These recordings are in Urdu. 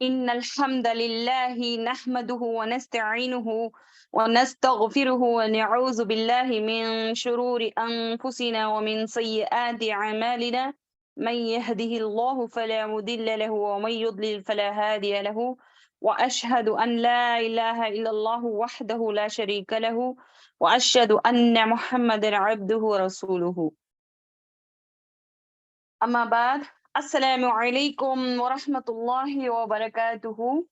إن الحمد لله نحمده ونستعينه ونستغفره ونعوذ بالله من شرور أنفسنا ومن سيئات أعمالنا من يهده الله فلا مضل له ومن يضلل فلا هادي له وأشهد أن لا إله إلا الله وحده لا شريك له وأشهد أن محمدا عبده ورسوله أما بعد السلام عليكم ورحمة الله وبركاته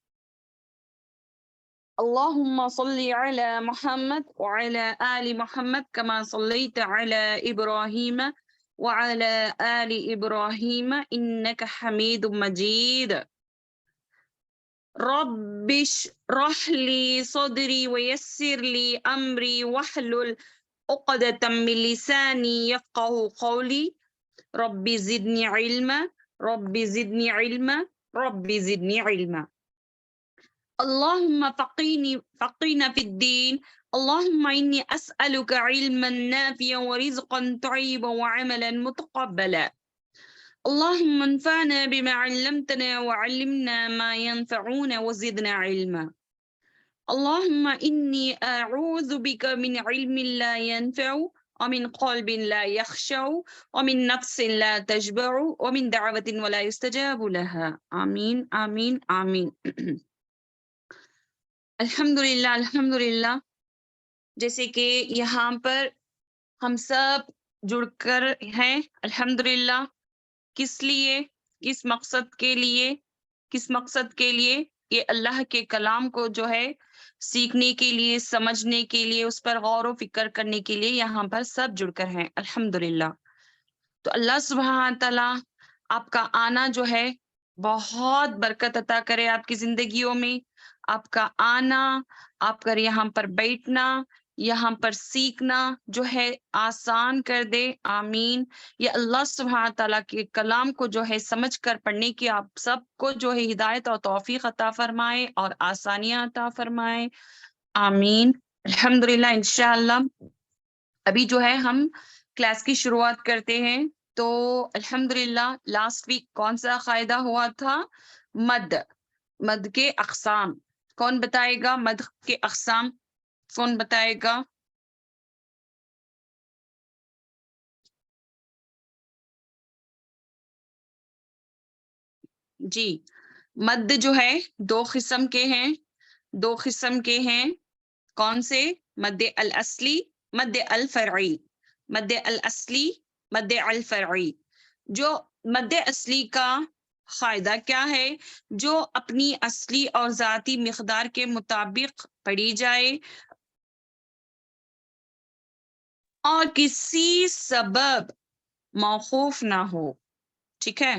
اللهم صل على محمد وعلى آل محمد كما صليت على إبراهيم وعلى آل إبراهيم إنك حميد مجيد رب اشرح لي صدري ويسر لي أمري واحلل عقدة من لساني يفقه قولي رب زدني علما رب زدني علما رب زدني علما اللهم فقينا في الدين اللهم إني أسألك علما نافعا ورزقا طيبا وعملا متقبلا اللهم انفعنا بما علمتنا وعلمنا ما ينفعنا وزدنا علما اللهم إني أعوذ بك من علم لا ينفع ومن قلب لا يخشع ومن نفس لا تشبع ومن دعوة ولا يستجاب لها آمين آمين آمين الحمدللہ جیسے کہ یہاں پر ہم سب جڑ کر ہیں الحمدللہ کس لیے کس مقصد کے لیے یہ اللہ کے کلام کو جو ہے سیکھنے کے لیے سمجھنے کے لیے اس پر غور و فکر کرنے کے لیے یہاں پر سب جڑ کر ہیں الحمدللہ تو اللہ سبحانہ تعالیٰ آپ کا آنا جو ہے بہت برکت عطا کرے آپ کی زندگیوں میں آپ کا آنا آپ کا یہاں پر بیٹھنا یہاں پر سیکھنا جو ہے آسان کر دے آمین یہ اللہ سبحانہ تعالیٰ کے کلام کو جو ہے سمجھ کر پڑھنے کی آپ سب کو جو ہے ہدایت اور توفیق عطا فرمائے اور آسانیاں عطا فرمائے آمین الحمدللہ انشاءاللہ ابھی جو ہے ہم کلاس کی شروعات کرتے ہیں تو الحمدللہ لاسٹ ویک کون سا قاعدہ ہوا تھا مد کے اقسام کون بتائے گا مد کے اقسام کون بتائے گا جی مد جو ہے دو قسم کے ہیں کون سے مد الاصلی مد الفرعی مد الاصلی مد الفرعی جو مد اصلی کا قاعدہ کیا ہے جو اپنی اصلی اور ذاتی مقدار کے مطابق پڑھی جائے اور کسی سبب موقوف نہ ہو ٹھیک ہے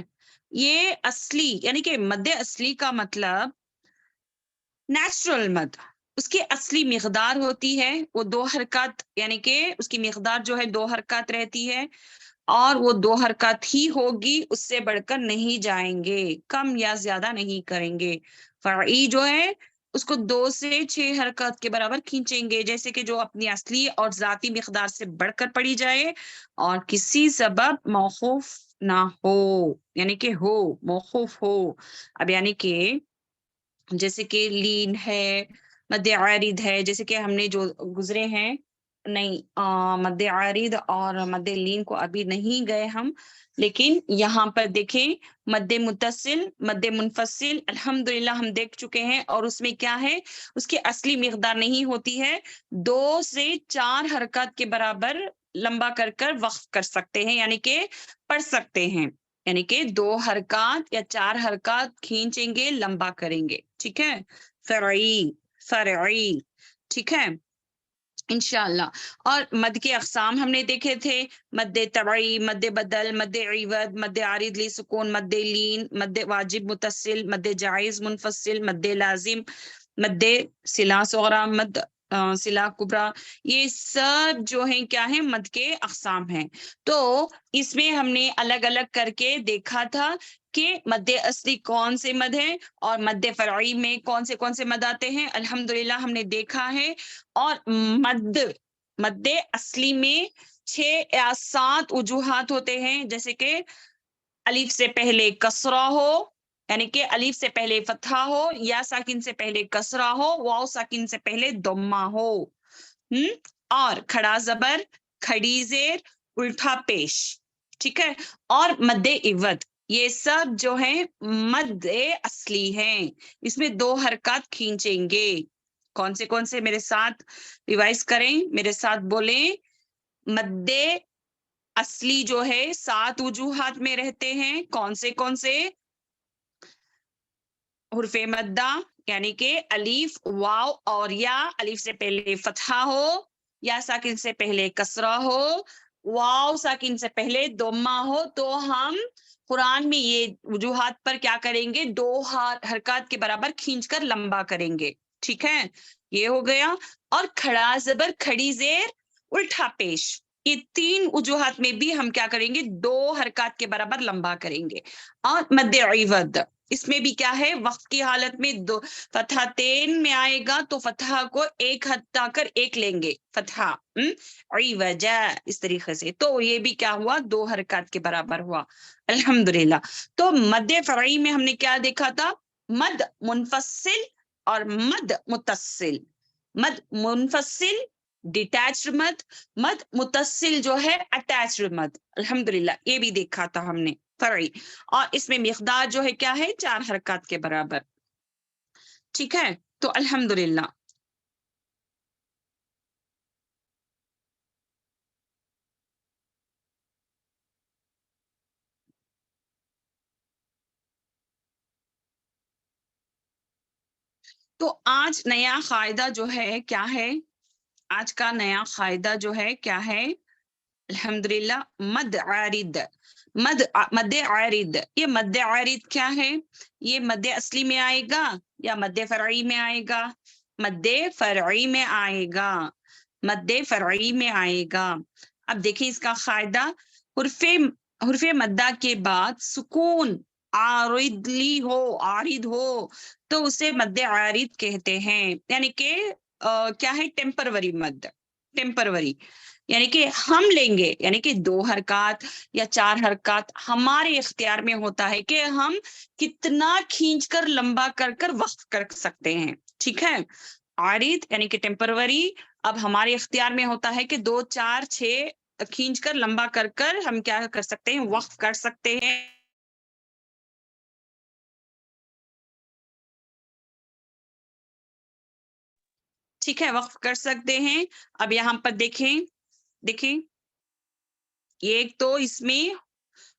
یہ اصلی یعنی کہ مد اصلی کا مطلب نیچرل مد اس کی اصلی مقدار ہوتی ہے وہ 2 حرکات یعنی کہ اس کی مقدار جو ہے 2 حرکات رہتی ہے اور وہ 2 حرکات ہی ہوگی اس سے بڑھ کر نہیں جائیں گے کم یا زیادہ نہیں کریں گے فرعی جو ہے اس کو 2 سے 6 حرکات کے برابر کھینچیں گے جیسے کہ جو اپنی اصلی اور ذاتی مقدار سے بڑھ کر پڑھی جائے اور کسی سبب موقوف نہ ہو یعنی کہ ہو موقوف ہو اب یعنی کہ جیسے کہ لین ہے مد عارض ہے جیسے کہ ہم نے جو گزرے ہیں نہیں مد عارض اور مد لین کو ابھی نہیں گئے ہم لیکن یہاں پر دیکھیں مد متصل مد منفصل الحمدللہ ہم دیکھ چکے ہیں اور اس میں کیا ہے اس کی اصلی مقدار نہیں ہوتی ہے 2 سے 4 حرکات کے برابر لمبا کر وقف کر سکتے ہیں یعنی کہ پڑھ سکتے ہیں یعنی کہ 2 حرکات یا 4 حرکات کھینچیں گے لمبا کریں گے ٹھیک ہے فرعی ٹھیک ہے انشاءاللہ اور مد کے اقسام ہم نے دیکھے تھے مد طبعی مد بدل مد عوض مد عارض لی سکون مد لین مد واجب متصل مد جائز منفصل مد لازم مد صلہ صغرا مد صلہ کبرا یہ سب جو ہیں کیا ہیں مد کے اقسام ہیں تو اس میں ہم نے الگ الگ کر کے دیکھا تھا کہ مد اصلی کون سے مد ہیں اور مد فرعی میں کون سے مد آتے ہیں الحمدللہ ہم نے دیکھا ہے اور مد اصلی میں 6 یا 7 وجوہات ہوتے ہیں جیسے کہ الف سے پہلے کسرہ ہو یعنی کہ الف سے پہلے فتحہ ہو، یا ساکن سے پہلے کسرہ ہو، واو ساکن سے پہلے ضمہ ہو، اور کھڑا زبر، کھڑی زیر، الٹا پیش، ٹھیک ہے، اور مد عوض، یہ سب جو ہے مد اصلی ہیں، اس میں 2 حرکات کھینچیں گے۔ کون سے میرے ساتھ ریوائز کریں، میرے ساتھ بولیں۔ مد اصلی جو ہے 7 وجوہات میں رہتے ہیں، کون سے؟ حرف مدہ، یعنی کہ الف، واو اور یا، الف سے پہلے فتحہ ہو، یا ساکن سے پہلے کسرہ ہو، واو ساکن سے پہلے ضمہ ہو، تو ہم قرآن میں یہ وجوہات پر کیا کریں گے؟ 2 حرکات کے برابر کھینچ کر لمبا کریں گے، ٹھیک ہے، یہ ہو گیا۔ اور کھڑا زبر، کھڑی زیر، الٹا پیش، یہ 3 وجوہات میں بھی ہم کیا کریں گے؟ 2 حرکات کے برابر لمبا کریں گے۔ اور مد عوض، اس میں بھی کیا ہے؟ وقت کی حالت میں فتحہ تین میں آئے گا تو فتحہ کو ایک ہٹا کر ایک لیں گے، فتحہ عوجا، اس طریقے سے، تو یہ بھی کیا ہوا؟ 2 حرکات کے برابر ہوا، الحمدللہ۔ تو مد فرعی میں ہم نے کیا دیکھا تھا؟ مد منفصل اور مد متصل۔ مد منفصل ڈیٹیچڈ مد متصل جو ہے اٹیچڈ مد، الحمدللہ یہ بھی دیکھا تھا ہم نے فرعی، اور اس میں مقدار جو ہے کیا ہے؟ 4 حرکات کے برابر، ٹھیک ہے، تو الحمدللہ۔ تو آج نیا قاعدہ جو ہے کیا ہے؟ آج کا نیا قاعدہ جو ہے کیا ہے؟ الحمدللہ، مد عارض، مد عارض، یہ مد عارض کیا ہے؟ یہ مد اصلی میں آئے گا یا مد فرعی میں آئے گا؟ مد فرعی میں آئے گا، مد فرعی میں آئے گا۔ اب دیکھیں اس کا قاعدہ، حرف مدہ کے بعد سکون عارض ہو تو اسے مد عارض کہتے ہیں، یعنی کہ کیا ہے؟ ٹیمپروری مد، ٹیمپروری، یعنی کہ ہم لیں گے، یعنی کہ 2 حرکات یا 4 حرکات ہمارے اختیار میں ہوتا ہے کہ ہم کتنا کھینچ کر لمبا کر وقف کر سکتے ہیں، ٹھیک ہے۔ عارض یعنی کہ ٹیمپروری، اب ہمارے اختیار میں ہوتا ہے کہ 2 4 6 کھینچ کر لمبا کر ہم کیا کر سکتے ہیں؟ وقف کر سکتے ہیں۔ ٹھیک ہے، وقف کر سکتے ہیں۔ اب یہاں پر دیکھیں ایک تو اس میں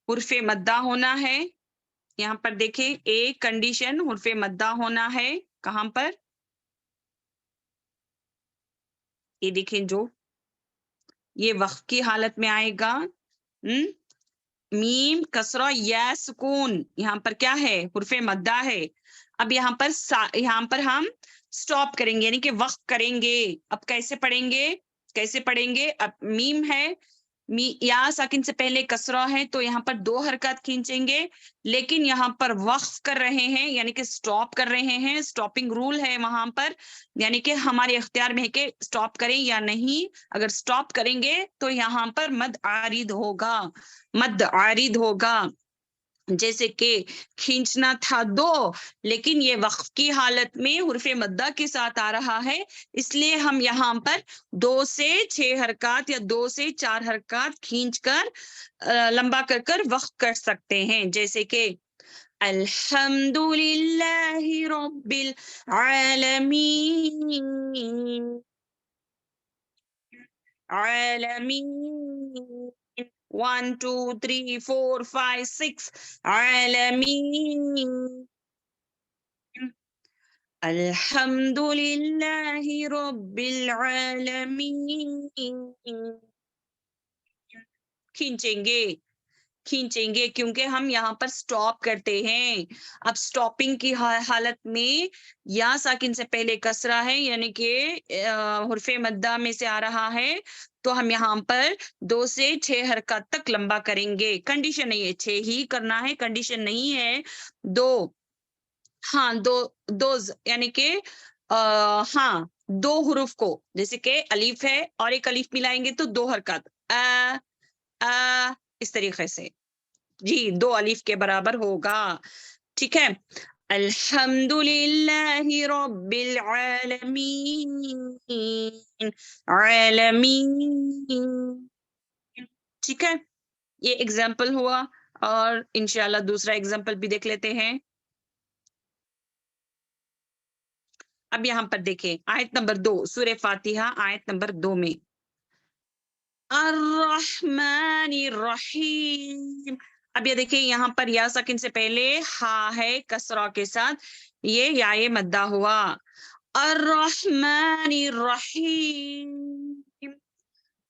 حرف مدہ ہونا ہے، یہاں پر دیکھیں ایک کنڈیشن حرف مدہ ہونا ہے، کہاں پر؟ یہ دیکھیں جو یہ وقف کی حالت میں آئے گا، میم کسرہ یا سکون، یہاں پر کیا ہے؟ حرف مدہ ہے۔ اب یہاں پر ہم سٹاپ کریں گے، یعنی کہ وقف کریں گے۔ اب کیسے پڑھیں گے؟ اب میم ہے، یا ساکن سے پہلے کسرہ ہے تو یہاں پر 2 حرکات کھینچیں گے، لیکن یہاں پر وقف کر رہے ہیں، یعنی کہ سٹاپ کر رہے ہیں، سٹاپنگ رول ہے وہاں پر، یعنی کہ ہمارے اختیار میں ہے کہ سٹاپ کریں یا نہیں۔ اگر سٹاپ کریں گے تو یہاں پر مد عارض ہوگا، جیسے کہ کھینچنا تھا 2، لیکن یہ وقف کی حالت میں حرف مدہ کے ساتھ آ رہا ہے، اس لیے ہم یہاں پر 2 سے 6 حرکات یا 2 سے 4 حرکات کھینچ کر لمبا کر وقف کر سکتے ہیں، جیسے کہ الحمدللہ رب العالمین 1 2 3 4 5 6 عالمین، الحمدللہ رب العالمین، کھینچیں گے کیونکہ ہم یہاں پر سٹاپ کرتے ہیں۔ اب سٹاپنگ کی حالت میں یا ساکن سے پہلے کسرہ ہے، یعنی کہ حرف مدہ میں سے آ رہا ہے، تو ہم یہاں پر 2 سے 6 حرکات تک لمبا کریں گے۔ کنڈیشن نہیں ہے 6 ہی کرنا ہے، کنڈیشن نہیں ہے 2، ہاں دو یعنی کہ 2 حروف کو، جیسے کہ الف ہے اور ایک الف ملائیں گے تو 2 حرکات، اس طریقے سے، جی 2 الف کے برابر ہوگا۔ ٹھیک ہے. الحمدللہ رب العالمین، عالمین. ٹھیک ہے، یہ ایگزامپل ہوا. اور انشاءاللہ دوسرا ایگزامپل بھی دیکھ لیتے ہیں. اب یہاں پر دیکھیں آیت نمبر 2 سورہ فاتحہ آیت نمبر 2 میں الرحمن الرحیم. اب یہ دیکھیں یہاں پر یا ساکن سے پہلے ہا ہے کسرہ کے ساتھ، یہ یا مدہ ہوا. الرحمن الرحیم،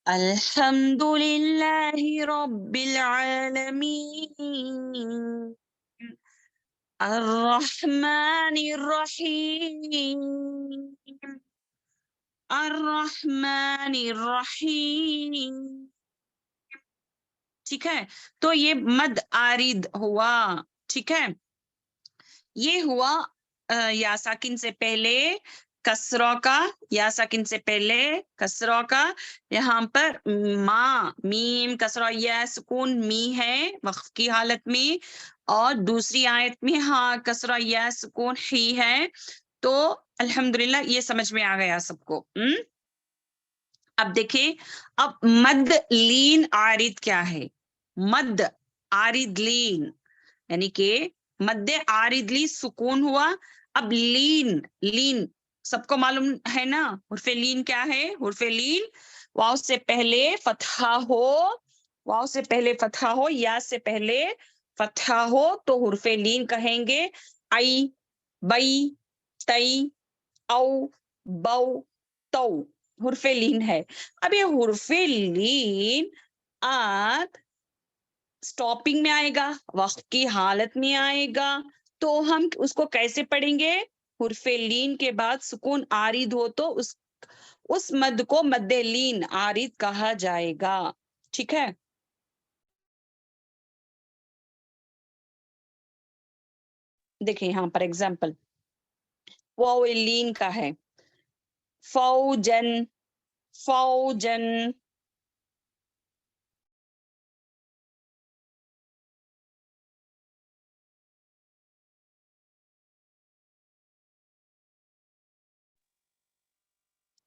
الحمد للہ رب العالمین، الرحمن الرحیم، الرحمن الرحیم. ٹھیک ہے، تو یہ مد عارض ہوا. ٹھیک ہے، یہ ہوا یا ساکن سے پہلے کسرہ کا، یا ساکن سے پہلے کسرہ کا. یہاں پر ما میم کسرہ یا سکون می ہے وقف کی حالت میں، اور دوسری آیت میں ہاں کسرہ یا سکون ہی ہے. تو الحمدللہ یہ سمجھ میں آ گیا سب کو. اب دیکھیں اب مد لین عارض کیا ہے. مد عارض لین یعنی کہ مد عارض لی سکون ہوا. اب لین، لین سب کو معلوم ہے نا، حرف لین کیا ہے. حرف لین واو سے پہلے فتحہ ہو، واو سے پہلے فتحہ ہو، یا سے پہلے فتحہ ہو تو حرف لین کہیں گے. ای، بئی، تئی، او، بو، تو حرف لین ہے. اب یہ حرف لین آپ سٹاپنگ میں آئے گا، وقت کی حالت میں آئے گا، تو ہم اس کو کیسے پڑھیں گے. حرف لین کے بعد سکون عارض ہو تو اس مد کو مد لین عارض کہا جائے گا. ٹھیک ہے، دیکھیں یہاں پر ایگزامپل واو لین کا ہے. فوجن، فوجن.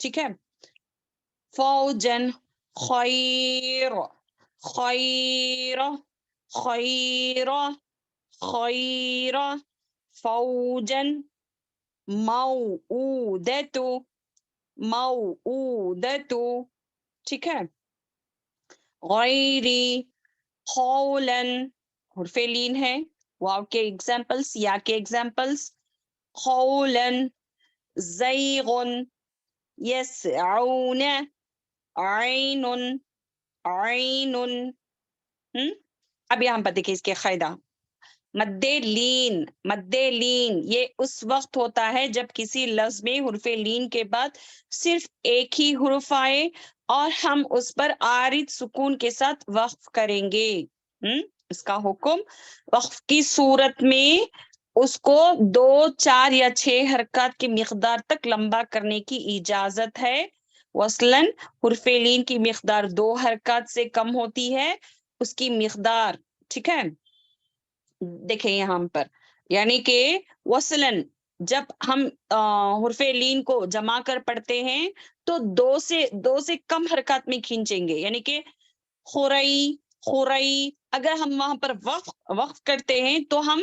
ٹھیک ہے، فوجن، خیر، خیر، خیر، خیر، فوجن، موعودت، موعودت. ٹھیک ہے، غیری، قولن حرف لین ہے. واو کے ایگزامپلس، یا کے ایگزامپلس قولن، زیغن، یسعون، عین، عین. اب یہاں پر دیکھیں اس کے قاعدہ. مد لین، مد لین یہ اس وقت ہوتا ہے جب کسی لفظ میں حرف لین کے بعد صرف ایک ہی حرف آئے اور ہم اس پر عارض سکون کے ساتھ وقف کریں گے. اس کا حکم وقف کی صورت میں اس کو 2، 4 یا 6 حرکات کی مقدار تک لمبا کرنے کی اجازت ہے. وصلاً حرف لین کی مقدار 2 حرکات سے کم ہوتی ہے اس کی مقدار. ٹھیک ہے، دیکھیں یہاں پر یعنی کہ وصلاً جب ہم حرف لین کو جمع کر پڑھتے ہیں تو 2 سے کم حرکات میں کھینچیں گے. یعنی کہ خورئی، خورئی اگر ہم وہاں پر وقف کرتے ہیں تو ہم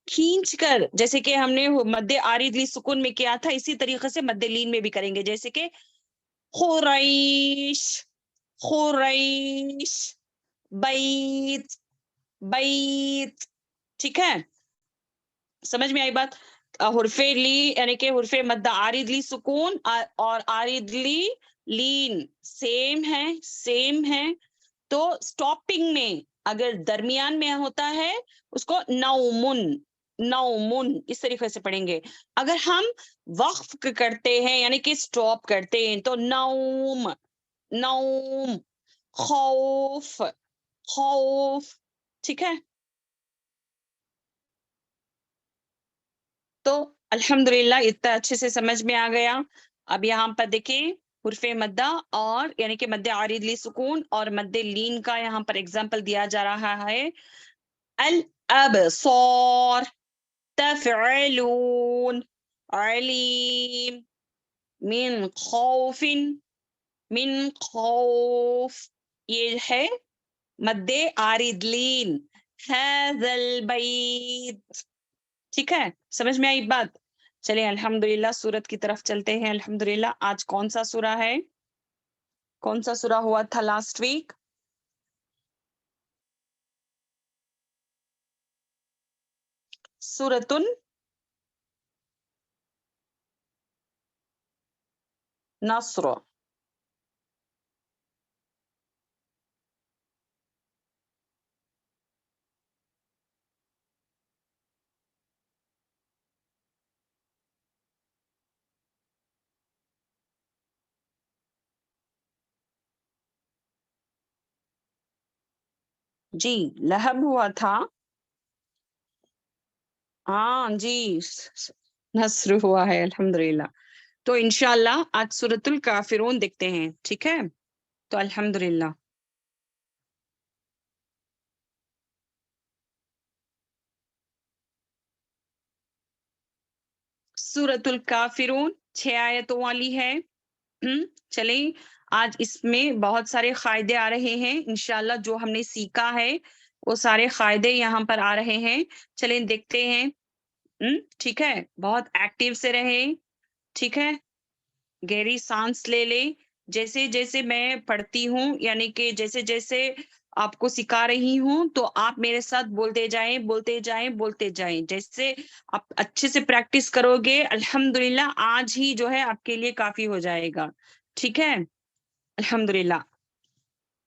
کھینچ کر، جیسے کہ ہم نے مد عارض لی سکون میں کیا تھا اسی طریقے سے مد لین میں بھی کریں گے. جیسے کہ خریش، خریش، بیت، بیت. ٹھیک ہے، سمجھ میں آئی بات. حرف لی یعنی کہ حرف مد عارض لی سکون اور عارض لی لین سیم ہے، سیم ہے. تو سٹاپنگ میں اگر درمیان میں ہوتا ہے اس کو نومن، نومن اس طریقے سے پڑھیں گے. اگر ہم وقف کرتے ہیں یعنی کہ سٹاپ کرتے ہیں تو نوم، نوم، خوف، خوف. ٹھیک ہے، تو الحمدللہ اتنا اچھے سے سمجھ میں آ گیا. اب یہاں پر دیکھیں حرف مدہ اور یعنی کہ مد عارض لی سکون اور مد لین کا یہاں پر ایگزامپل دیا جا رہا ہے. الابصار، تفعلون علیم من خوف من خوف یہ ہے مد عارض لین هذا البیت ٹھیک ہے سمجھ میں آئی بات چلیں الحمدللہ سورت کی طرف چلتے ہیں الحمدللہ آج کون سا سورہ ہے کون سا سورہ ہوا تھا لاسٹ ویک سورۃ النصر جی لہب ہوا تھا ہاں جی نصر ہوا ہے الحمدللہ تو انشاءاللہ آج سورۃ الکافرون دیکھتے ہیں ٹھیک ہے تو الحمدللہ سورۃ الکافرون 6 آیتوں والی ہے چلیں آج اس میں بہت سارے قاعدے آ رہے ہیں انشاءاللہ جو ہم نے سیکھا ہے وہ سارے قاعدے یہاں پر آ رہے ہیں چلیں دیکھتے ہیں ٹھیک ہے بہت ایکٹیو سے رہے ٹھیک ہے گہری سانس لے لے جیسے جیسے میں پڑھتی ہوں یعنی کہ جیسے جیسے آپ کو سکھا رہی ہوں تو آپ میرے ساتھ بولتے جائیں بولتے جائیں بولتے جائیں جیسے آپ اچھے سے پریکٹس کرو گے الحمدللہ آج ہی جو ہے آپ کے لیے کافی ہو جائے گا ٹھیک ہے الحمدللہ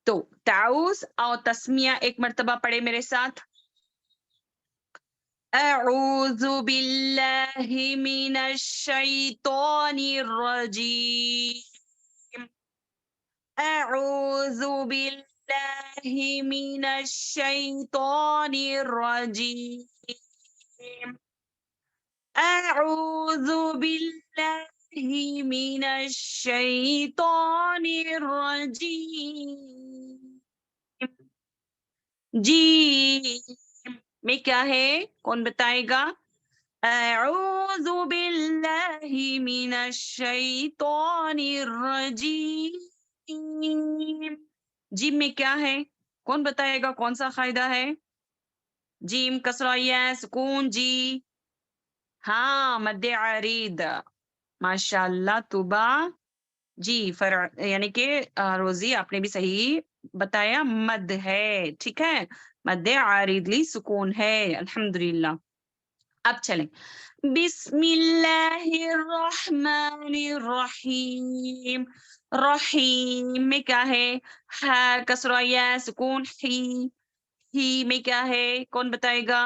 تو تعوذ اور تسمیہ ایک مرتبہ پڑھے میرے ساتھ اعوذ باللہ من الشیطان الرجیم اعوذ باللہ من الشیطان الرجیم اعوذ باللہ من الشیطان الرجیم جی میں کیا ہے کون بتائے گا اعوذ باللہ من الشیطان الرجیم جیم میں کیا ہے کون بتائے گا کون سا قاعدہ ہے جیم کسرہ یا سکون جی ہاں مد عارض ماشاء اللہ طبا جی یعنی کہ روزی آپ نے بھی صحیح بتایا مد ہے ٹھیک ہے مد عارض لی سکون ہے الحمدللہ اب چلیں بسم اللہ الرحمن الرحیم رحیم میں کیا ہے ہا کسرہ یا سکون ہی میں کیا ہے کون بتائے گا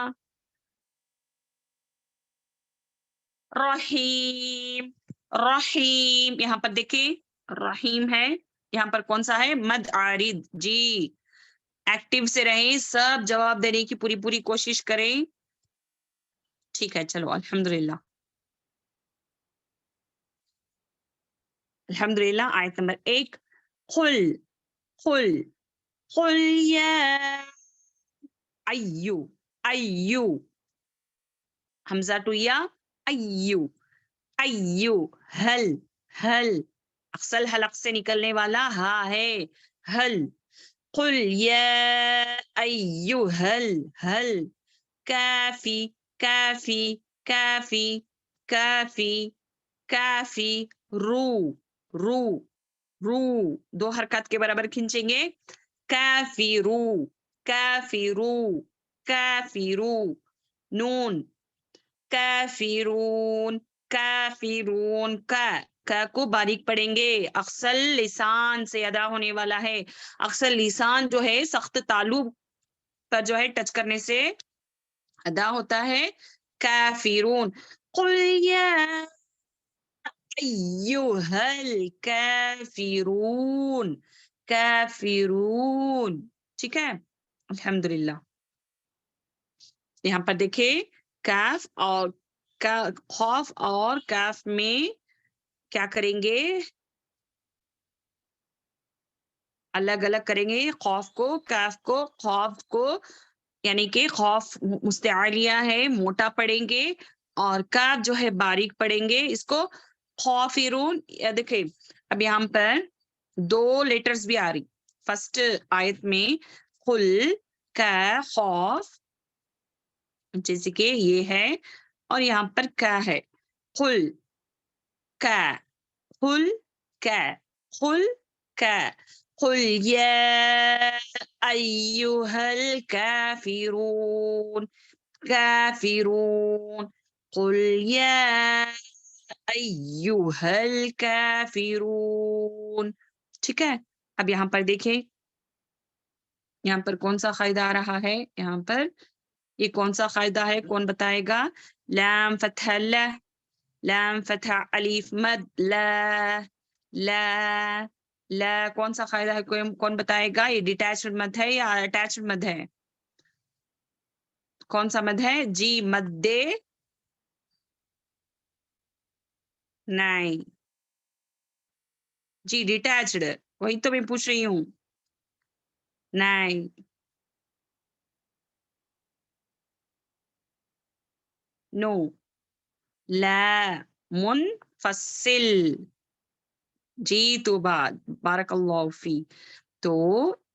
رحیم رحیم یہاں پر دیکھیں رحیم ہے یہاں پر کون سا ہے مد عارض جی ایکٹیو سے رہیں سب جواب دینے کی پوری پوری کوشش کریں ٹھیک ہے چلو الحمدللہ الحمدللہ آیت نمبر 1 قل قل قل یا ایو ایو حمزہ ٹو یا ایو ایو ہل اکثر حلق سے نکلنے والا ہا ہے ہل قل یا ایوہل کافی کافی کافی کافی کافی رو رو رو 2 حرکات کے برابر کھینچیں گے کافی رو نون کافرون کافرون کا کو باریک پڑھیں گے اکثر لسان سے ادا ہونے والا ہے اکثر لسان جو ہے سخت تالو پر جو ہے ٹچ کرنے سے ادا ہوتا ہے کافرون قل یا ایھا الکافرون کافرون ٹھیک ہے الحمدللہ یہاں پر دیکھیں کاف اور خوف اور کاف میں کیا کریں گے الگ الگ کریں گے خوف کو کاف کو خوف کو یعنی کہ خوف مستعلیہ ہے، موٹا پڑھیں گے، اور کاف جو ہے باریک پڑھیں گے. اس کو خوفرون. دیکھیں اب یہاں پر 2 لیٹرز بھی آ رہی. فرسٹ آیت میں قل کا خوف جیسے کہ یہ ہے، اور یہاں پر کا ہے. قل کا، قل کا، قل کا. قل یا ایها الكافرون، کافرون. قل یا ایها الكافرون. ٹھیک ہے. اب یہاں پر دیکھیں، یہاں پر کون سا قاعدہ آ رہا ہے؟ یہاں پر یہ کون سا قاعدہ ہے؟ کون بتائے گا؟ لام فتح لا، لام فتح الف مد لا، لا لا. کون سا قاعدہ ہے؟ کون بتائے گا؟ یہ ڈیٹیچڈ مد ہے یا اٹیچڈ مد ہے؟ کون سا مد ہے جی؟ مد نہیں جی، ڈیٹیچڈ. وہی تو میں پوچھ رہی ہوں. نہیں، نو، لا منفصل. جی تو بارک اللہ فی. تو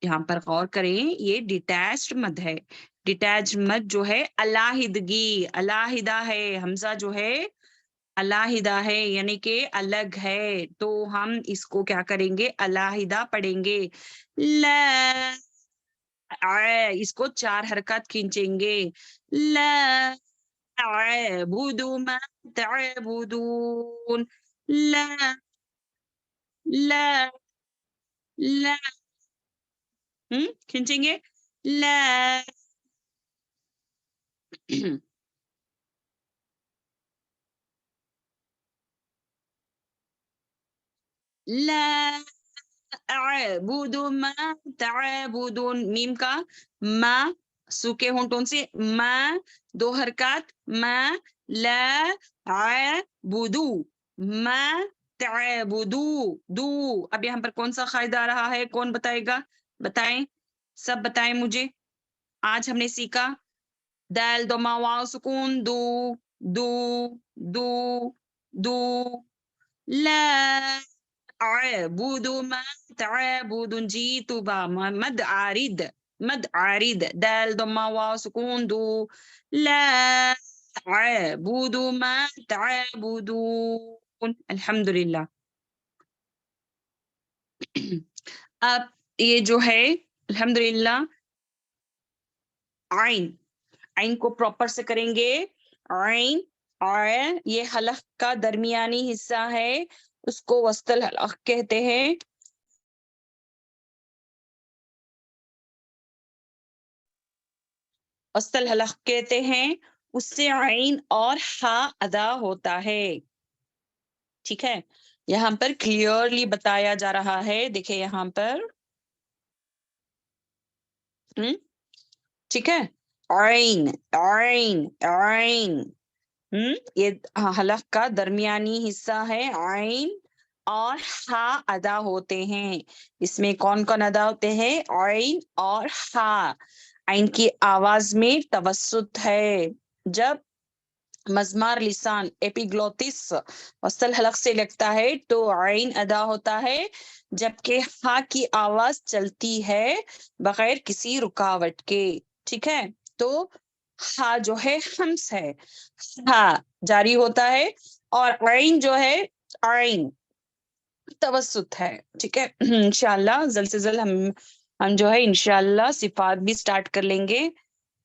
یہاں پر غور کریں، یہ ڈیٹیچڈ مد ہے. ڈیٹیچڈ مد جو ہے علیحدگی، علیحدہ ہے. حمزہ جو ہے علیحدہ ہے، یعنی کہ الگ ہے. تو ہم اس کو کیا کریں گے؟ علیحدہ پڑھیں گے. لا، اس کو 4 حرکات کھینچیں گے. لا اعبد ما تعبدون. لا، لا، لا. کھینچیں گے. لا لا اعبد ما تعبدون. میم کا ما سوکے ہونٹوں سے ما، 2 حرکات. ما لا عبدو، ما تعبدو دو. اب یہاں پر کون سا قاعدہ آ رہا ہے؟ کون بتائے گا؟ بتائیں، سب بتائیں مجھے. آج ہم نے سیکھا دال دما واو سکون دو، دو، دو، دو. لا اعبد ما تعبدون. جیت با مد عارض، مد عارض. دال ضمہ واو سکون دو. لا اعبد ما تعبدون. الحمدللہ. اب یہ جو ہے الحمدللہ عین، عین کو پراپر سے کریں گے. عین، اور یہ حلق کا درمیانی حصہ ہے، اس کو وسط الحلق کہتے ہیں. وسط الحلق کہتے ہیں. اس سے عین اور ہا ادا ہوتا ہے. ٹھیک ہے. یہاں پر کلیئرلی بتایا جا رہا ہے. دیکھیں یہاں پر ٹھیک ہے. عین، عین، عین. یہ حلق کا درمیانی حصہ ہے. عین اور ہا ادا ہوتے ہیں. اس میں کون کون ادا ہوتے ہیں؟ عین اور ہا. عین کی آواز میں توسط ہے. جب مزمار لسان ایپیگلوٹس وسط الحلق سے لگتا ہے تو عین ادا ہوتا ہے، جبکہ ہا کی آواز چلتی ہے بغیر کسی رکاوٹ کے. ٹھیک ہے. تو ہا جو ہے ہمس ہے، ہا جاری ہوتا ہے، اور عین جو ہے عین توسط ہے. ٹھیک ہے. انشاءاللہ جلد سے جلد ہم جو ہے انشاءاللہ صفات بھی سٹارٹ کر لیں گے.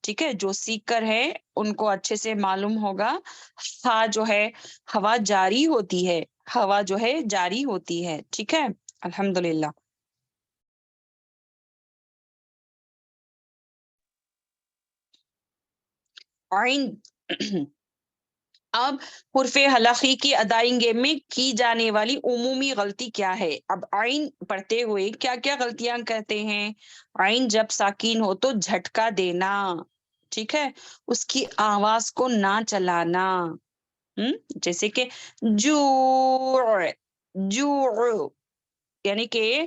ٹھیک ہے. جو سیکھ کر ہے ان کو اچھے سے معلوم ہوگا. ہا جو ہے ہوا جاری ہوتی ہے، ہوا جو ہے جاری ہوتی ہے. ٹھیک ہے. الحمدللہ. عین. اب حرف حلقی کی ادائیگی میں کی جانے والی عمومی غلطی کیا ہے؟ اب عین پڑھتے ہوئے کیا کیا غلطیاں کرتے ہیں؟ عین جب ساکین ہو تو جھٹکا دینا. ٹھیک ہے. اس کی آواز کو نہ چلانا. جیسے کہ جو، جو، یعنی کہ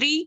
3,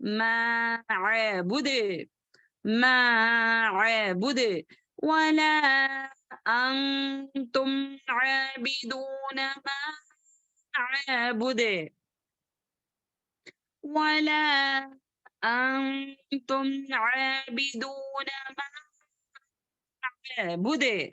ما أعبد، ما أعبد، ولا أنتم عابدون ما أعبد، ولا أنتم عابدون ما أعبد،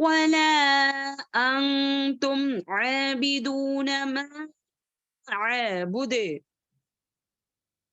ولا أنتم عابدون ما أعبد،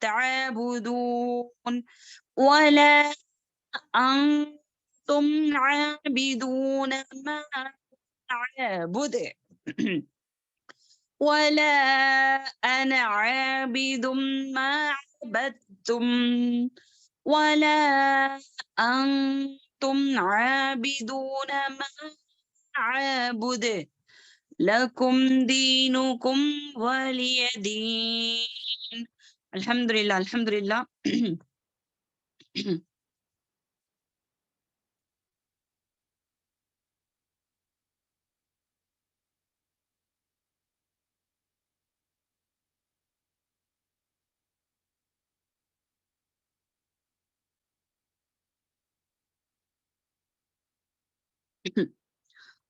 تعبدون ولا أنتم عابدون ما أعبد ولا أنا عابد ما عبدتم ولا أنتم عابدون ما أعبد لكم دينكم ولي دين. الحمد لله الحمد لله.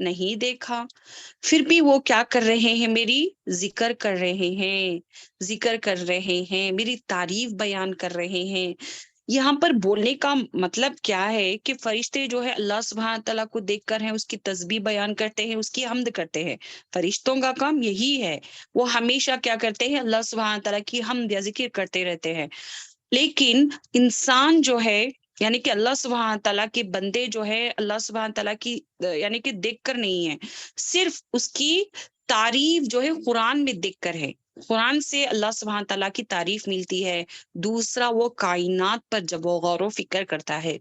نہیں دیکھا، پھر بھی وہ کیا کر رہے ہیں؟ میری ذکر کر رہے ہیں، ذکر کر رہے ہیں، میری تعریف بیان کر رہے ہیں۔ یہاں پر بولنے کا مطلب کیا ہے کہ فرشتے جو ہے اللہ سبحانہ تعالیٰ کو دیکھ کر ہیں، اس کی تسبیح بیان کرتے ہیں، اس کی حمد کرتے ہیں۔ فرشتوں کا کام یہی ہے، وہ ہمیشہ کیا کرتے ہیں؟ اللہ سبحانہ تعالیٰ کی حمد یا ذکر کرتے رہتے ہیں۔ لیکن انسان جو ہے، یعنی کہ اللہ سبحانہ تعالیٰ کے بندے جو ہے اللہ سبحانہ تعالیٰ کی یعنی کہ دیکھ کر نہیں ہے، صرف اس کی تعریف جو ہے قرآن میں دیکھ کر ہے۔ قرآن سے اللہ سبحانہ تعالیٰ کی تعریف ملتی ہے۔ دوسرا، وہ کائنات پر جب وہ غور و فکر کرتا ہے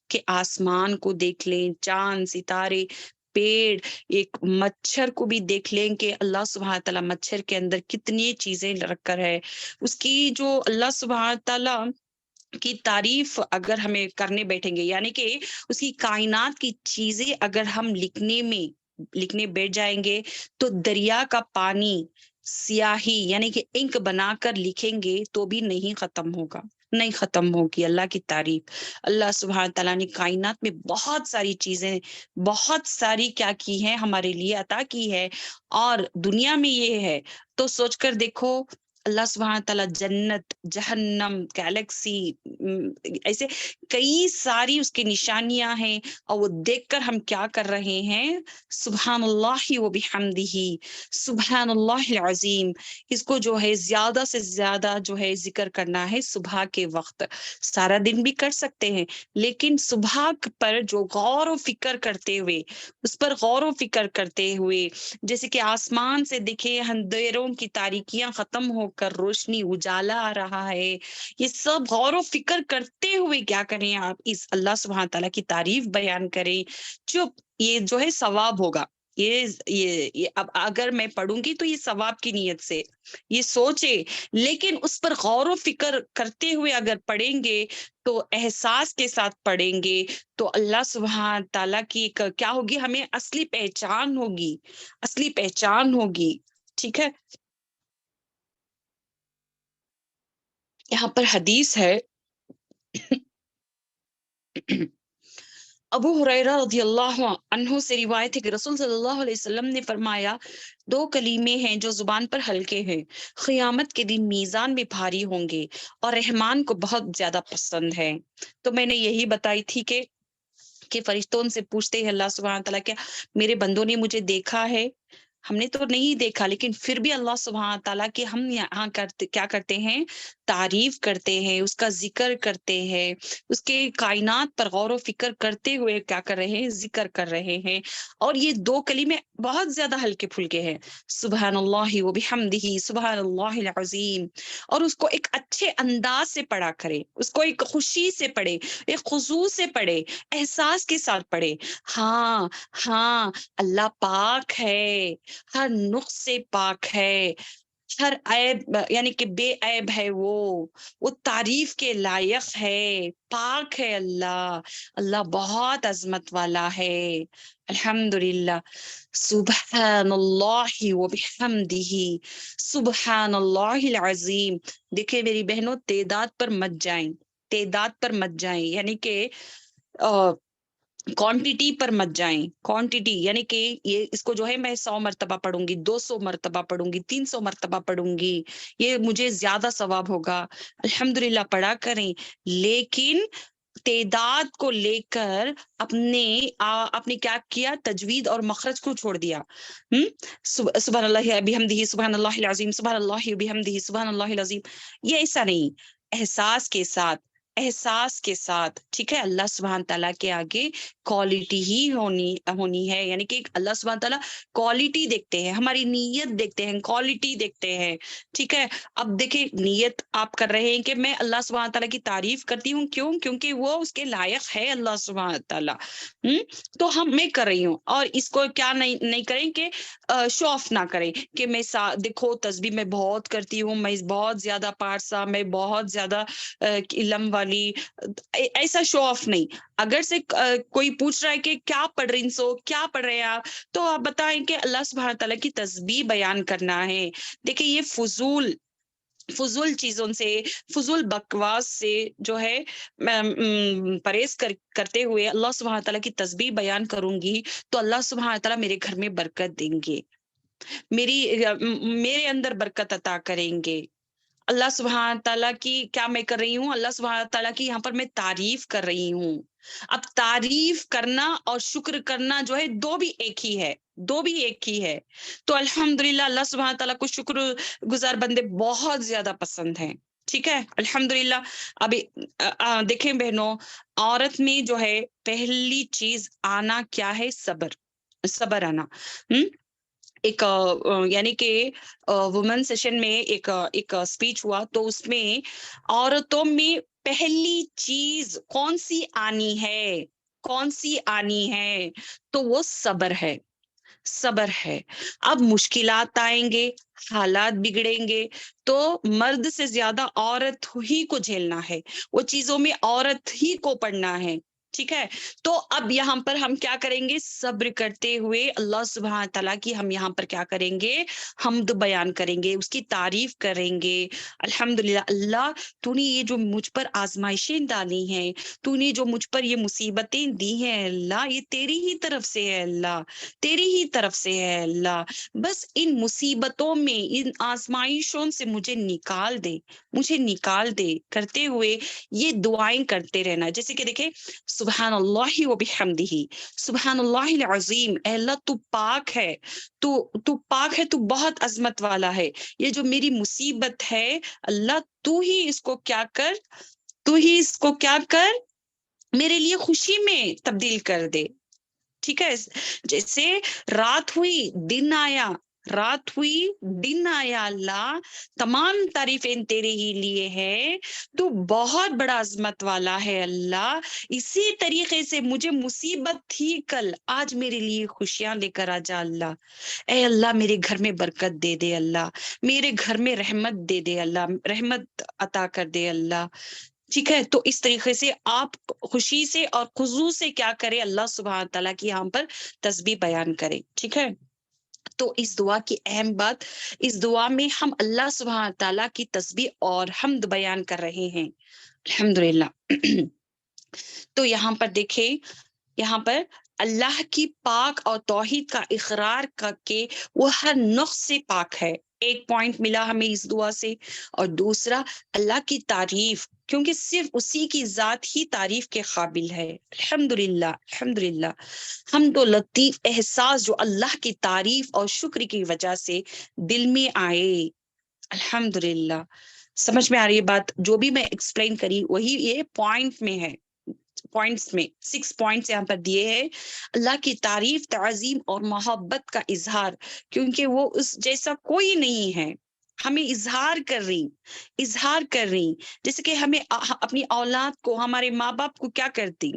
کہ آسمان کو دیکھ لیں، چاند، ستارے، پیڑ، ایک مچھر کو بھی دیکھ لیں کہ اللہ سبحانہ تعالیٰ مچھر کے اندر کتنی چیزیں رکھ کر ہے، اس کی جو اللہ سبحانہ تعالیٰ کی تعریف اگر ہمیں کرنے بیٹھیں گے، یعنی کہ اس کی کائنات کی چیزیں اگر ہم لکھنے بیٹھ جائیں گے تو دریا کا پانی سیاہی یعنی کہ انک بنا کر لکھیں گے تو بھی نہیں ختم ہوگا، نہیں ختم ہوگی اللہ کی تعریف۔ اللہ سبحانہ تعالیٰ نے کائنات میں بہت ساری چیزیں، بہت ساری کیا کی ہے، ہمارے لیے عطا کی ہے، اور دنیا میں یہ ہے تو سوچ کر دیکھو اللہ سبحانہ تعالیٰ جنت، جہنم، گیلیکسی، ایسے کئی ساری اس کی نشانیاں ہیں، اور وہ دیکھ کر ہم کیا کر رہے ہیں؟ سبحان اللہ و بحمدہ، سبحان اللہ العظیم۔ اس کو جو ہے زیادہ سے زیادہ جو ہے ذکر کرنا ہے صبح کے وقت، سارا دن بھی کر سکتے ہیں، لیکن صبح پر جو غور و فکر کرتے ہوئے، اس پر غور و فکر کرتے ہوئے، جیسے کہ آسمان سے دیکھے اندھیروں کی تاریکیاں ختم ہو کر روشنی، اجالا آ رہا ہے، یہ سب غور و فکر کرتے ہوئے کیا کریں؟ آپ اس اللہ سبحانہ تعالیٰ کی تعریف بیان کریں۔ چپ، یہ جو ہے ثواب ہوگا۔ یہ اب اگر میں پڑھوں گی تو یہ ثواب کی نیت سے یہ سوچے، لیکن اس پر غور و فکر کرتے ہوئے اگر پڑھیں گے تو احساس کے ساتھ پڑھیں گے تو اللہ سبحانہ تعالیٰ کی ایک کیا ہوگی؟ ہمیں اصلی پہچان ہوگی، اصلی پہچان ہوگی۔ ٹھیک ہے، یہاں پر حدیث ہے ابو ہریرہ رضی اللہ عنہ سے روایت ہے کہ رسول صلی اللہ علیہ وسلم نے فرمایا، دو کلیمے ہیں جو زبان پر ہلکے ہیں، قیامت کے دن میزان میں بھاری ہوں گے اور رحمان کو بہت زیادہ پسند ہے۔ تو میں نے یہی بتائی تھی کہ فرشتوں سے پوچھتے ہیں اللہ سبحانہ تعالیٰ، کیا میرے بندوں نے مجھے دیکھا ہے؟ ہم نے تو نہیں دیکھا، لیکن پھر بھی اللہ سبحانہ تعالیٰ کی ہم یہاں کیا کرتے ہیں؟ تعریف کرتے ہیں، اس کا ذکر کرتے ہیں، اس کے کائنات پر غور و فکر کرتے ہوئے کیا کر رہے ہیں؟ ذکر کر رہے ہیں۔ اور یہ دو کلمے بہت زیادہ ہلکے پھلکے ہیں، سبحان اللہ و بحمدہ، سبحان اللہ العظیم، اور اس کو ایک اچھے انداز سے پڑھا کرے، اس کو ایک خوشی سے پڑھے، ایک خضوع سے پڑھے، احساس کے ساتھ پڑھے۔ ہاں، ہاں، اللہ پاک ہے، ہر نقص سے پاک ہے، ہر عیب یعنی کہ بے عیب ہے، وہ تعریف کے لائق ہے، پاک ہے اللہ، اللہ بہت عظمت والا ہے۔ الحمدللہ، سبحان اللہ و بحمدہ، سبحان اللہ العظیم۔ دیکھیں میری بہنوں، تعداد پر مت جائیں، تعداد پر مت جائیں، یعنی کہ کوانٹٹی پر مت جائیں، کوانٹٹی یعنی کہ یہ اس کو جو ہے میں 100 مرتبہ پڑھوں گی، 200 مرتبہ پڑھوں گی، 300 مرتبہ پڑھوں گی، یہ مجھے زیادہ ثواب ہوگا۔ الحمدللہ پڑھا کریں، لیکن تعداد کو لے کر اپنے کیا کیا؟ تجوید اور مخرج کو چھوڑ دیا۔ سبحان اللہ بحمدہ، سبحان اللہ العظیم، سبحان اللہ بحمدہ، سبحان اللہ العظیم، یہ ایسا نہیں، احساس کے ساتھ، احساس کے ساتھ، ٹھیک ہے۔ اللہ سبحانہ تعالیٰ کے آگے کوالٹی ہی ہونی ہے، یعنی کہ اللہ سبحانہ تعالیٰ کوالٹی دیکھتے ہیں، ہماری نیت دیکھتے ہیں، کوالٹی دیکھتے ہیں، ٹھیک ہے۔ اب دیکھیں، نیت آپ کر رہے ہیں کہ میں اللہ سبحانہ تعالیٰ کی تعریف کرتی ہوں، کیوں؟ کیونکہ وہ اس کے لائق ہے اللہ سبحانہ تعالیٰ، تو میں کر رہی ہوں، اور اس کو کیا نہیں کریں کہ شو آف نہ کریں کہ میں دیکھو تسبیح میں بہت کرتی ہوں، میں بہت زیادہ پارسا، میں بہت زیادہ علم والی، ایسا شو آف نہیں۔ اگر سے کوئی پوچھ رہا ہے کہ کیا پڑھ رہی سو، کیا پڑھ رہے ہیں آپ، تو آپ بتائیں کہ اللہ سبحانہ تعالیٰ کی تسبیح بیان کرنا ہے۔ دیکھیں، یہ فضول فضول چیزوں سے، فضول بکواس سے جو ہے پرہیز کرتے ہوئے اللہ سبحانہ تعالیٰ کی تسبیح بیان کروں گی، تو اللہ سبحانہ تعالیٰ میرے گھر میں برکت دیں گے، میرے اندر برکت عطا کریں گے۔ اللہ سبحانہ تعالیٰ کی کیا میں کر رہی ہوں؟ اللہ سبحانہ تعالیٰ کی یہاں پر میں تعریف کر رہی ہوں۔ اب تعریف کرنا اور شکر کرنا جو ہے دو بھی ایک ہی ہے، دو بھی ایک ہی ہے۔ تو الحمدللہ اللہ سبحانہ تعالیٰ کو شکر گزار بندے بہت زیادہ پسند ہیں، ٹھیک ہے، الحمدللہ۔ ابھی دیکھیں بہنوں، عورت میں جو ہے پہلی چیز آنا کیا ہے؟ صبر، صبر آنا۔ ایک یعنی کہ وومن سیشن میں ایک اسپیچ ہوا، تو اس میں عورتوں میں پہلی چیز کون سی آنی ہے؟ کون سی آنی ہے؟ تو وہ صبر ہے، صبر ہے۔ اب مشکلات آئیں گے، حالات بگڑیں گے، تو مرد سے زیادہ عورت ہی کو جھیلنا ہے، وہ چیزوں میں عورت ہی کو پڑنا ہے، ٹھیک ہے۔ تو اب یہاں پر ہم کیا کریں گے؟ صبر کرتے ہوئے اللہ سبحانہ تعالیٰ کی ہم یہاں پر کیا کریں گے؟ حمد بیان کریں گے، اس کی تعریف کریں گے۔ الحمدللہ اللہ، تو نے یہ جو مجھ پر آزمائشیں ڈالی ہیں، تو نے جو مجھ پر یہ مصیبتیں دی ہیں اللہ، یہ تیری ہی طرف سے ہے اللہ، تیری ہی طرف سے ہے اللہ۔ بس ان مصیبتوں میں، ان آزمائشوں سے مجھے نکال دے، مجھے نکال دے کرتے ہوئے یہ دعائیں کرتے رہنا۔ جیسے کہ دیکھیں، سبحان اللہ و بحمدہ، سبحان اللہ العظیم، اے اللہ تو پاک ہے، تو پاک ہے، تو بہت عظمت والا ہے۔ یہ جو میری مصیبت ہے اللہ، تو ہی اس کو کیا کر، تو ہی اس کو کیا کر، میرے لیے خوشی میں تبدیل کر دے، ٹھیک ہے۔ جیسے رات ہوئی دن آیا، رات ہوئی دن آیا اللہ، تمام تعریفیں تیرے ہی لیے ہے، تو بہت بڑا عظمت والا ہے اللہ۔ اسی طریقے سے مجھے مصیبت تھی کل، آج میرے لیے خوشیاں لے کر آ جا اللہ۔ اے اللہ میرے گھر میں برکت دے دے اللہ، میرے گھر میں رحمت دے دے اللہ، رحمت عطا کر دے اللہ، ٹھیک ہے۔ تو اس طریقے سے آپ خوشی سے اور خضوع سے کیا کرے؟ اللہ سبحانہ تعالیٰ کی یہاں پر تسبیح بیان کرے، ٹھیک ہے۔ تو اس دعا کی اہم بات، اس دعا میں ہم اللہ سبحانہ تعالیٰ کی تسبیح اور حمد بیان کر رہے ہیں، الحمدللہ۔ تو یہاں پر دیکھیں، یہاں پر اللہ کی پاک اور توحید کا اقرار کر کے وہ ہر نقص سے پاک ہے، ایک پوائنٹ ملا ہمیں اس دعا سے۔ اور دوسرا، اللہ کی تعریف، کیونکہ صرف اسی کی ذات ہی تعریف کے قابل ہے، الحمدللہ، الحمدللہ۔ ہم تو لطیف احساس جو اللہ کی تعریف اور شکر کی وجہ سے دل میں آئے، الحمدللہ۔ سمجھ میں آ رہی ہے بات؟ جو بھی میں ایکسپلین کری وہی یہ پوائنٹ میں ہے، پوائنٹس میں 6 پوائنٹس یہاں پر دیے ہیں۔ اللہ کی تعریف، تعظیم اور محبت کا اظہار، کیونکہ وہ اس جیسا کوئی نہیں ہے، ہمیں اظہار کر رہی، جیسے کہ ہمیں اپنی اولاد کو، ہمارے ماں باپ کو کیا کرتی،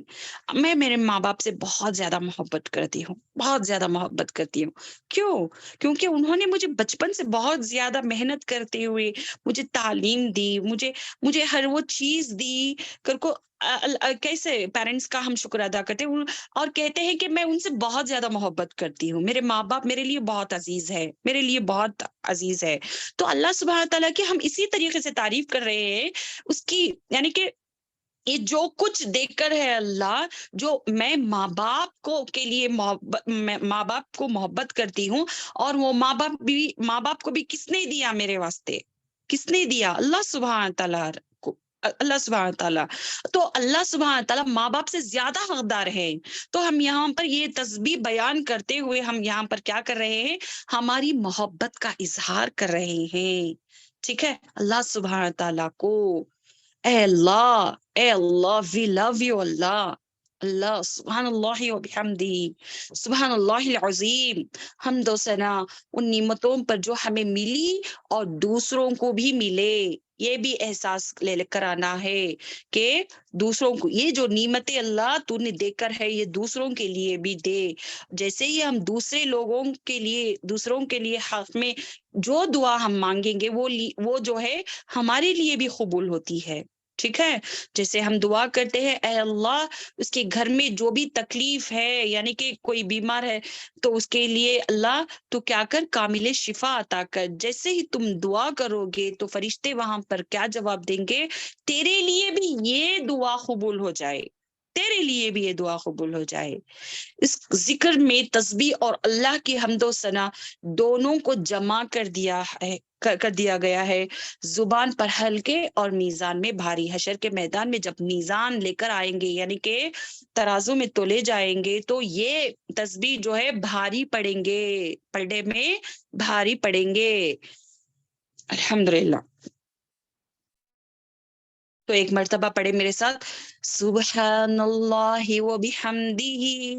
میں میرے ماں باپ سے بہت زیادہ محبت کرتی ہوں، بہت زیادہ محبت کرتی ہوں۔ کیوں؟ کیونکہ انہوں نے مجھے بچپن سے بہت زیادہ محنت کرتے ہوئے مجھے تعلیم دی، مجھے ہر وہ چیز دی کر کو۔ کیسے پیرنٹس کا ہم شکر ادا کرتے ہیں اور کہتے ہیں کہ میں ان سے بہت زیادہ محبت کرتی ہوں، میرے ماں باپ میرے لیے بہت عزیز ہے، میرے لیے بہت عزیز ہے۔ تو اللہ سبحانہ تعالیٰ کی ہم اسی طریقے سے تعریف کر رہے ہیں، اس کی، یعنی کہ یہ جو کچھ دے کر ہے اللہ، جو میں ماں باپ کو کے لیے ماں باپ کو محبت کرتی ہوں، اور وہ ماں باپ کو بھی کس نے دیا میرے واسطے؟ کس نے دیا؟ اللہ سبحانہ تعالیٰ کو، اللہ سبحانہ تعالیٰ۔ تو اللہ سبحانہ تعالیٰ ماں باپ سے زیادہ حقدار ہے۔ تو ہم یہاں پر یہ تسبیح بیان کرتے ہوئے ہم یہاں پر کیا کر رہے ہیں؟ ہماری محبت کا اظہار کر رہے ہیں، ٹھیک ہے، اللہ سبحانہ تعالیٰ کو۔ اے اللہ وی لو یو اللہ، اللہ سبحان اللہ و بحمدہ، سبحان اللہ العظیم۔ حمد و ثنا ان نعمتوں پر جو ہمیں ملی اور دوسروں کو بھی ملے، یہ بھی احساس لے کر آنا ہے کہ دوسروں کو یہ جو نعمتیں اللہ تو نے دے کر ہے، یہ دوسروں کے لیے بھی دے۔ جیسے ہی ہم دوسرے لوگوں کے لیے، دوسروں کے لیے حق میں جو دعا ہم مانگیں گے، وہ جو ہے ہمارے لیے بھی قبول ہوتی ہے۔ ٹھیک ہے، جیسے ہم دعا کرتے ہیں اے اللہ اس کے گھر میں جو بھی تکلیف ہے، یعنی کہ کوئی بیمار ہے تو اس کے لیے اللہ تو کیا کر، کامل شفا عطا کر. جیسے ہی تم دعا کرو گے تو فرشتے وہاں پر کیا جواب دیں گے، تیرے لیے بھی یہ دعا قبول ہو جائے، تیرے لیے بھی یہ دعا قبول ہو جائے. اس ذکر میں تسبیح اور اللہ کی حمد و ثنا دونوں کو جمع کر دیا ہے، کر دیا گیا ہے. زبان پر ہلکے اور میزان میں بھاری. حشر کے میدان میں جب میزان لے کر آئیں گے، یعنی کہ ترازو میں تولے جائیں گے، تو یہ تسبیح جو ہے بھاری پڑیں گے، پلڑے میں بھاری پڑیں گے. الحمدللہ. تو ایک مرتبہ پڑھے میرے ساتھ، سبحان اللہ و بحمدہ،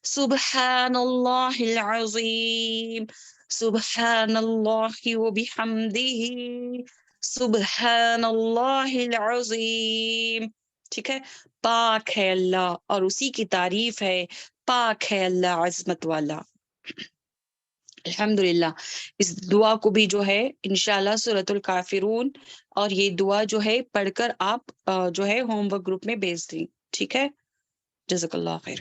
سبحان اللہ العظیم، سبحان اللہ و بحمدہ، سبحان اللہ العظیم. ٹھیک ہے، پاک ہے اللہ اور اسی کی تعریف ہے، پاک ہے اللہ عظمت والا. الحمدللہ. اس دعا کو بھی جو ہے انشاءاللہ سورۃ الکافرون اور یہ دعا جو ہے پڑھ کر آپ جو ہے ہوم ورک گروپ میں بھیج دیں. ٹھیک ہے، جزاک اللہ خیر.